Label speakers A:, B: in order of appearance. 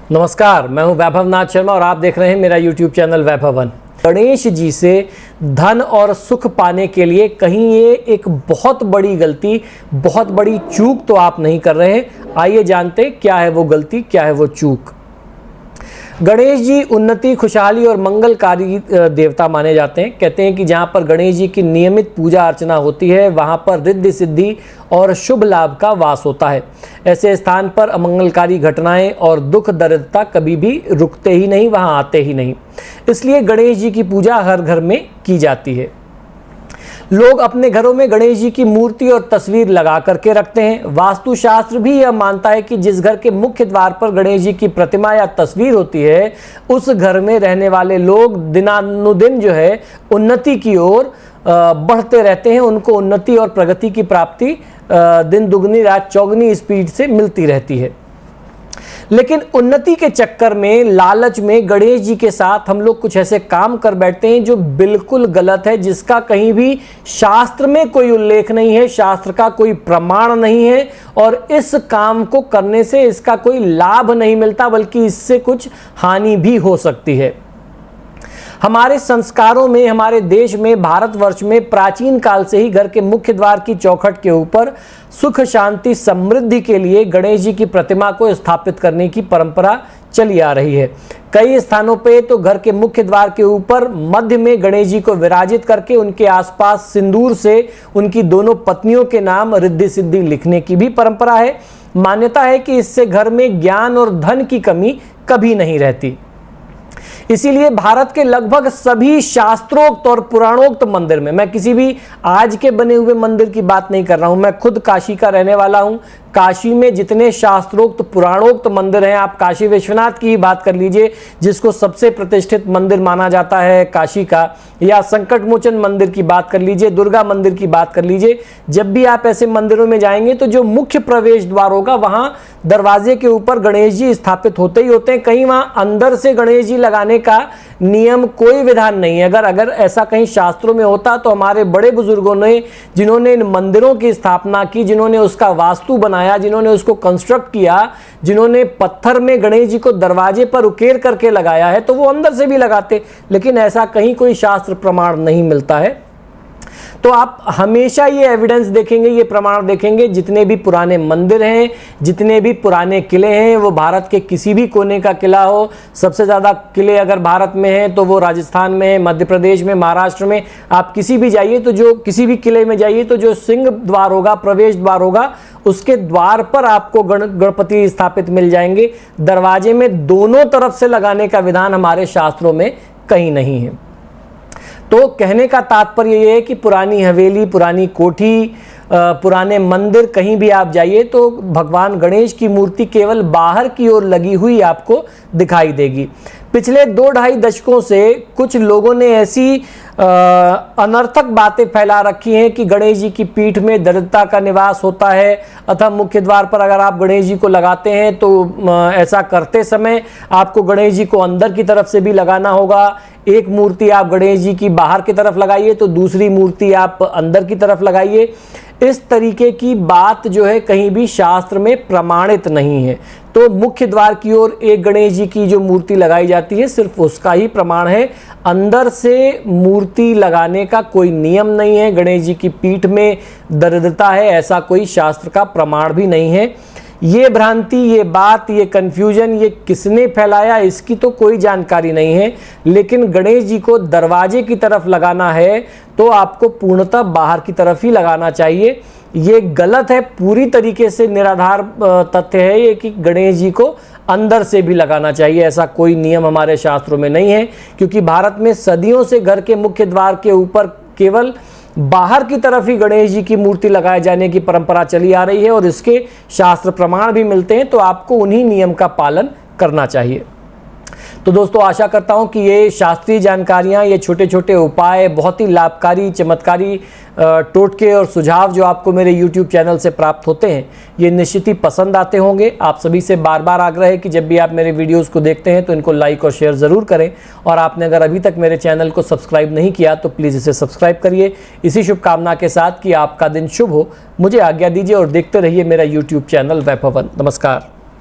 A: नमस्कार, मैं हूं वैभव नाथ शर्मा और आप देख रहे हैं मेरा YouTube चैनल वैभवन। गणेश जी से धन और सुख पाने के लिए कहीं ये एक बहुत बड़ी गलती, बहुत बड़ी चूक तो आप नहीं कर रहे हैं। आइए जानते हैं क्या है वो गलती, क्या है वो चूक। गणेश जी उन्नति, खुशहाली और मंगलकारी देवता माने जाते हैं। कहते हैं कि जहाँ पर गणेश जी की नियमित पूजा अर्चना होती है वहाँ पर रिद्धि सिद्धि और शुभ लाभ का वास होता है। ऐसे स्थान पर अमंगलकारी घटनाएं और दुख दरिद्रता कभी भी रुकते ही नहीं, वहाँ आते ही नहीं। इसलिए गणेश जी की पूजा हर घर में की जाती है। लोग अपने घरों में गणेश जी की मूर्ति और तस्वीर लगा करके रखते हैं। वास्तुशास्त्र भी यह मानता है कि जिस घर के मुख्य द्वार पर गणेश जी की प्रतिमा या तस्वीर होती है उस घर में रहने वाले लोग दिनानुदिन जो है उन्नति की ओर बढ़ते रहते हैं। उनको उन्नति और प्रगति की प्राप्ति दिन दुगनी रात चौगुनी स्पीड से मिलती रहती है। लेकिन उन्नति के चक्कर में, लालच में गणेश जी के साथ हम लोग कुछ ऐसे काम कर बैठते हैं जो बिल्कुल गलत है, जिसका कहीं भी शास्त्र में कोई उल्लेख नहीं है, शास्त्र का कोई प्रमाण नहीं है और इस काम को करने से इसका कोई लाभ नहीं मिलता, बल्कि इससे कुछ हानि भी हो सकती है। हमारे संस्कारों में, हमारे देश में, भारतवर्ष में प्राचीन काल से ही घर के मुख्य द्वार की चौखट के ऊपर सुख, शांति, समृद्धि के लिए गणेश जी की प्रतिमा को स्थापित करने की परंपरा चली आ रही है। कई स्थानों पे तो घर के मुख्य द्वार के ऊपर मध्य में गणेश जी को विराजित करके उनके आसपास सिंदूर से उनकी दोनों पत्नियों के नाम रिद्धि सिद्धि लिखने की भी परंपरा है। मान्यता है कि इससे घर में ज्ञान और धन की कमी कभी नहीं रहती। इसीलिए भारत के लगभग सभी शास्त्रोक्त और पुराणोक्त मंदिर में, मैं किसी भी आज के बने हुए मंदिर की बात नहीं कर रहा हूं, मैं खुद काशी का रहने वाला हूं। काशी में जितने शास्त्रोक्त पुराणोक्त मंदिर हैं, आप काशी विश्वनाथ की ही बात कर लीजिए जिसको सबसे प्रतिष्ठित मंदिर माना जाता है काशी का, या संकट मोचन मंदिर की बात कर लीजिए, दुर्गा मंदिर की बात कर लीजिए। जब भी आप ऐसे मंदिरों में जाएंगे तो जो मुख्य प्रवेश द्वार होगा वहां दरवाजे के ऊपर गणेश जी स्थापित होते ही होते हैं। कहीं वहां अंदर से गणेश जी लगाने का नियम, कोई विधान नहीं है। अगर ऐसा कहीं शास्त्रों में होता तो हमारे बड़े बुजुर्गों ने, जिन्होंने इन मंदिरों की स्थापना की, जिन्होंने उसका वास्तु बनाया, जिन्होंने उसको कंस्ट्रक्ट किया, जिन्होंने पत्थर में गणेश जी को दरवाजे पर उकेर करके लगाया है, तो वो अंदर से भी लगाते। लेकिन ऐसा कहीं कोई शास्त्र प्रमाण नहीं मिलता है। तो आप हमेशा ये एविडेंस देखेंगे, ये प्रमाण देखेंगे, जितने भी पुराने मंदिर हैं, जितने भी पुराने किले हैं, वो भारत के किसी भी कोने का किला हो। सबसे ज़्यादा किले अगर भारत में हैं तो वो राजस्थान में है, मध्य प्रदेश में, महाराष्ट्र में। आप किसी भी जाइए तो जो किसी भी किले में जाइए तो जो सिंह द्वार होगा, प्रवेश द्वार होगा, उसके द्वार पर आपको गणपति स्थापित मिल जाएंगे। दरवाजे में दोनों तरफ से लगाने का विधान हमारे शास्त्रों में कहीं नहीं है। तो कहने का तात्पर्य ये है कि पुरानी हवेली, पुरानी कोठी, पुराने मंदिर, कहीं भी आप जाइए तो भगवान गणेश की मूर्ति केवल बाहर की ओर लगी हुई आपको दिखाई देगी। पिछले 2-2.5 दशकों से कुछ लोगों ने ऐसी अनर्थक बातें फैला रखी हैं कि गणेश जी की पीठ में दरिद्रता का निवास होता है, अतः मुख्य द्वार पर अगर आप गणेश जी को लगाते हैं तो ऐसा करते समय आपको गणेश जी को अंदर की तरफ से भी लगाना होगा। एक मूर्ति आप गणेश जी की बाहर की तरफ लगाइए तो दूसरी मूर्ति आप अंदर की तरफ लगाइए। इस तरीके की बात जो है कहीं भी शास्त्र में प्रमाणित नहीं है। तो मुख्य द्वार की ओर एक गणेश जी की जो मूर्ति लगाई जाती है सिर्फ उसका ही प्रमाण है। अंदर से मूर्ति लगाने का कोई नियम नहीं है। गणेश जी की पीठ में दरिद्रता है, ऐसा कोई शास्त्र का प्रमाण भी नहीं है। ये भ्रांति, ये बात, ये कन्फ्यूजन, ये किसने फैलाया इसकी तो कोई जानकारी नहीं है। लेकिन गणेश जी को दरवाजे की तरफ लगाना है तो आपको पूर्णतः बाहर की तरफ ही लगाना चाहिए। ये गलत है, पूरी तरीके से निराधार तथ्य है ये कि गणेश जी को अंदर से भी लगाना चाहिए। ऐसा कोई नियम हमारे शास्त्रों में नहीं है, क्योंकि भारत में सदियों से घर के मुख्य द्वार के ऊपर केवल बाहर की तरफ ही गणेश जी की मूर्ति लगाए जाने की परंपरा चली आ रही है और इसके शास्त्र प्रमाण भी मिलते हैं। तो आपको उन्हीं नियम का पालन करना चाहिए। तो दोस्तों, आशा करता हूं कि ये शास्त्रीय जानकारियां, ये छोटे छोटे उपाय, बहुत ही लाभकारी, चमत्कारी टोटके और सुझाव जो आपको मेरे YouTube चैनल से प्राप्त होते हैं, ये निश्चित ही पसंद आते होंगे। आप सभी से बार बार आग्रह है कि जब भी आप मेरे वीडियोस को देखते हैं तो इनको लाइक और शेयर ज़रूर करें। और आपने अगर अभी तक मेरे चैनल को सब्सक्राइब नहीं किया तो प्लीज़ इसे सब्सक्राइब करिए। इसी शुभकामना के साथ कि आपका दिन शुभ हो, मुझे आज्ञा दीजिए और देखते रहिए मेरा YouTube चैनल वैभवन। नमस्कार।